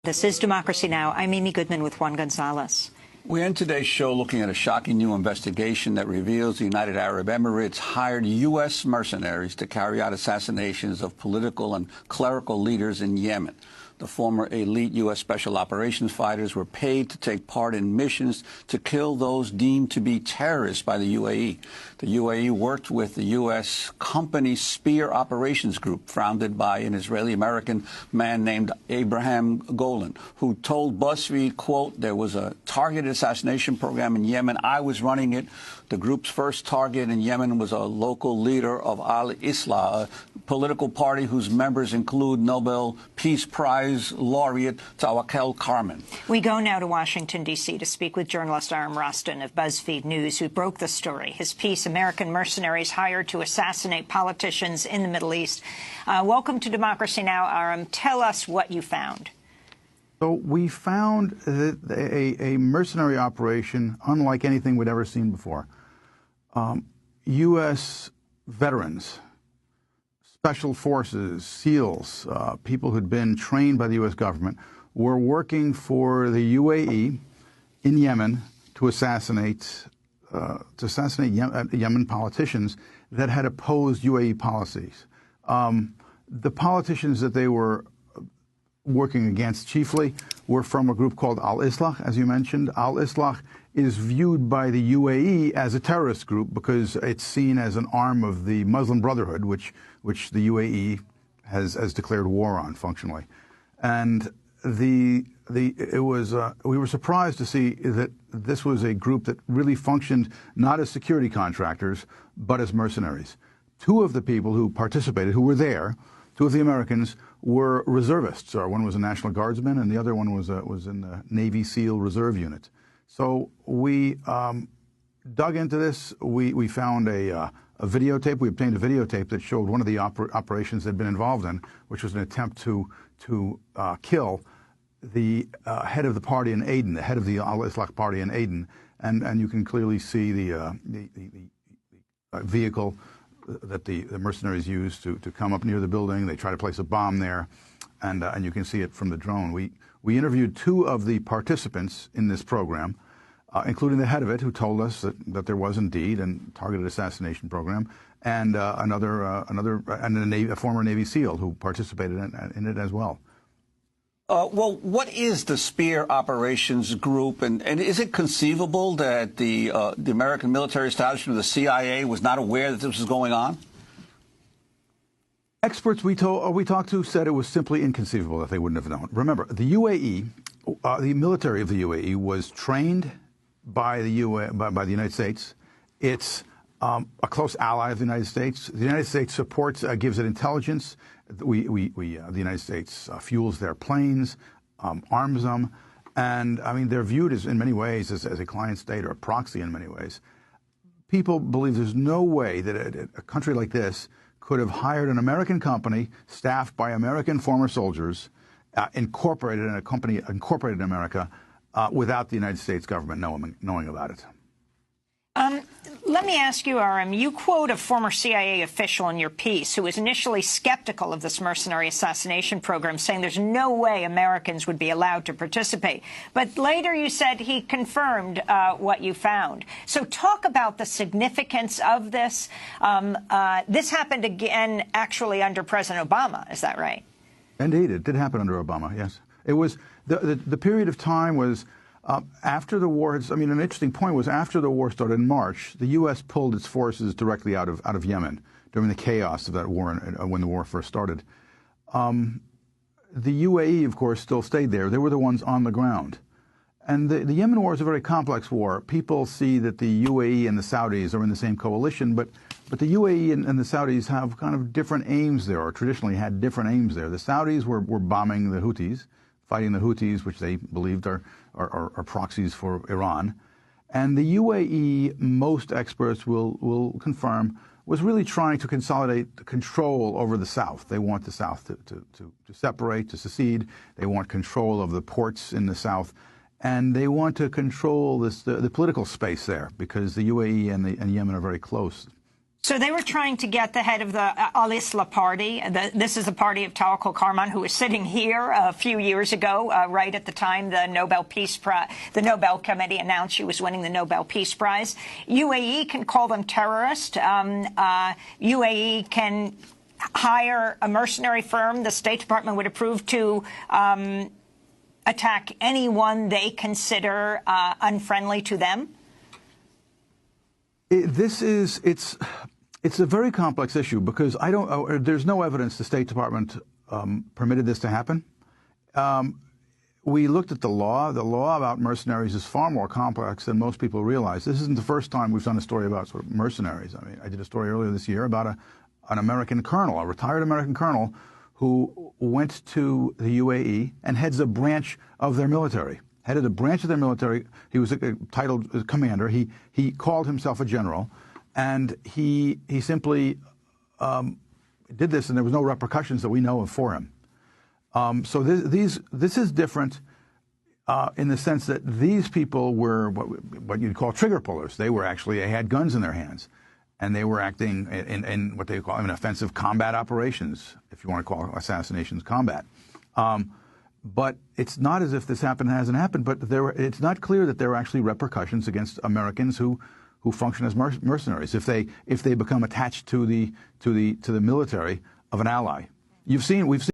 This is Democracy Now! I'm Amy Goodman with Juan Gonzalez. We end today's show looking at a shocking new investigation that reveals the United Arab Emirates hired U.S. mercenaries to carry out assassinations of political and clerical leaders in Yemen. The former elite U.S. Special Operations fighters were paid to take part in missions to kill those deemed to be terrorists by the UAE. The UAE worked with the U.S. company Spear Operations Group, founded by an Israeli-American man named Abraham Golan, who told BuzzFeed, quote, "There was a targeted assassination program in Yemen. I was running it. The group's first target in Yemen was a local leader of Al-Islah, a political party whose members include Nobel Peace Prize laureate Tawakkol Karman." We go now to Washington, D.C. to speak with journalist Aram Roston of BuzzFeed News, who broke the story. His piece, American Mercenaries Hired to Assassinate Politicians in the Middle East. Welcome to Democracy Now!, Aram. Tell us what you found. So we found a mercenary operation unlike anything we'd ever seen before. U.S. veterans, special forces, SEALs, people who'd been trained by the U.S. government, were working for the UAE in Yemen to assassinate Yemen politicians that had opposed UAE policies. The politicians that they were working against chiefly were from a group called Al-Islah, as you mentioned. Al-Islah is viewed by the UAE as a terrorist group because it's seen as an arm of the Muslim Brotherhood, which the UAE has declared war on functionally. And we were surprised to see that this was a group that really functioned not as security contractors, but as mercenaries. Two of the people who participated, who were there, two of the Americans, were reservists. One was a National Guardsman, and the other one was in the Navy SEAL Reserve Unit. So we dug into this. We found a videotape. We obtained a videotape that showed one of the operations they'd been involved in, which was an attempt to kill the head of the party in Aden, the head of the Al-Islah party in Aden, and you can clearly see the vehicle that the mercenaries used to come up near the building. They try to place a bomb there, and you can see it from the drone. We interviewed two of the participants in this program, including the head of it, who told us that there was indeed a targeted assassination program, and a former Navy SEAL who participated in it as well. Well, what is the Spear Operations Group, and is it conceivable that the American military establishment, the CIA, was not aware that this was going on? Experts we talked to said it was simply inconceivable that they wouldn't have known. Remember, the UAE, the military of the UAE, was trained by the United States. It's a close ally of the United States. The United States supports, gives it intelligence. The United States fuels their planes, arms them, and I mean they're viewed in many ways as a client state or a proxy in many ways. People believe there's no way that a country like this could have hired an American company staffed by American former soldiers, incorporated in a company incorporated in America, without the United States government knowing about it. Let me ask you, Aram, you quote a former CIA official in your piece who was initially skeptical of this mercenary assassination program, saying there's no way Americans would be allowed to participate. But later you said he confirmed what you found. So talk about the significance of this. This happened again, actually, under President Obama. Is that right? Indeed, it did happen under Obama, yes. It was the period of time was after the war. I mean, an interesting point was after the war started in March, the U.S. pulled its forces directly out of Yemen during the chaos of that war when the war first started. The UAE, of course, still stayed there. They were the ones on the ground. And the Yemen war is a very complex war. People see that the UAE and the Saudis are in the same coalition, but the UAE and the Saudis have kind of different aims there, or traditionally had different aims there. The Saudis were bombing the Houthis, fighting the Houthis, which they believed are proxies for Iran. And the UAE, most experts will confirm, was really trying to consolidate the control over the South. They want the South to separate, to secede. They want control of the ports in the South. And they want to control the political space there because the UAE and Yemen are very close. So they were trying to get the head of the Al-Islah party. This is the party of Tawakkol Karman, who was sitting here a few years ago, right at the time the Nobel Committee announced she was winning the Nobel Peace Prize. UAE can call them terrorists. UAE can hire a mercenary firm the State Department would approve to attack anyone they consider unfriendly to them. It's a very complex issue because there's no evidence the State Department permitted this to happen. We looked at the law. The law about mercenaries is far more complex than most people realize. This isn't the first time we've done a story about sort of mercenaries. I mean, I did a story earlier this year about an American colonel, a retired American colonel, who went to the UAE and heads a branch of their military. Headed a branch of their military. He was titled commander. He called himself a general. And he simply did this, and there was no repercussions that we know of for him. So this is different in the sense that these people were what you'd call trigger pullers. They had guns in their hands, and they were acting in what they call offensive combat operations, if you want to call assassinations combat. But it's not as if this hasn't happened. But it's not clear that there are actually repercussions against Americans who function as mercenaries if they become attached to the military of an ally. We've seen